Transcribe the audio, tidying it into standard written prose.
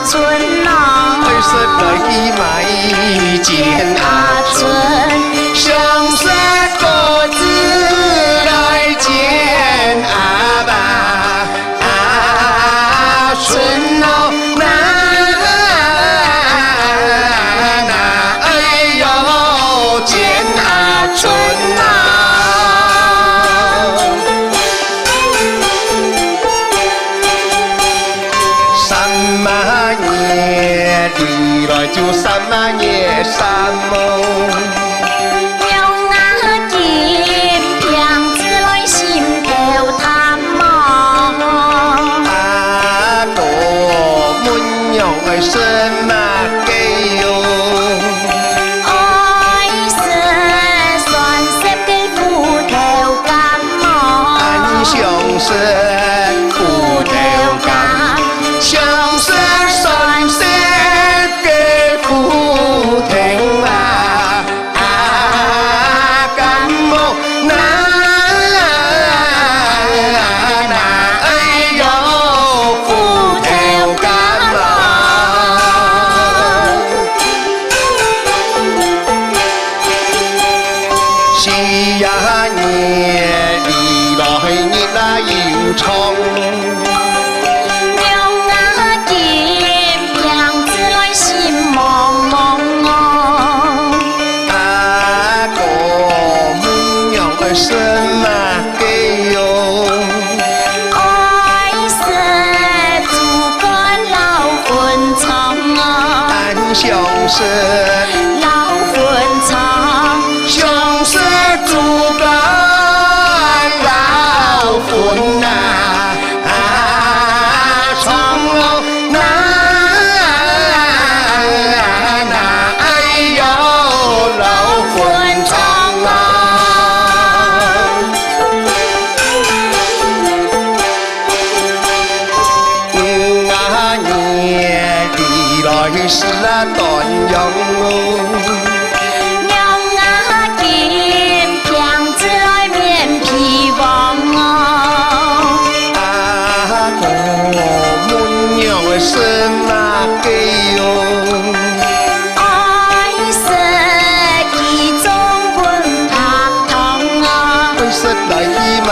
春啊，为什来去买见阿春，相思各自来见阿爸阿春哦，哎呦见阿春啊。你来就3夜3梦，娘啊见骗子来心头探望，阿哥满样爱什么计哟？爱是算色嘅斧頭間望，俺相識斧頭間，相識算色。是呀，年里來熱啊要衝，娘啊見騙子來心茫茫哦，阿哥滿樣愛什麼計喲？愛是主管老墳場啊，俺相識老墳場。相識主幹老墳啊，長路哎呦老墳場啊，年里來是啊斷陽路。什麼計喲？愛是其中半拍糖啊，為什來去買？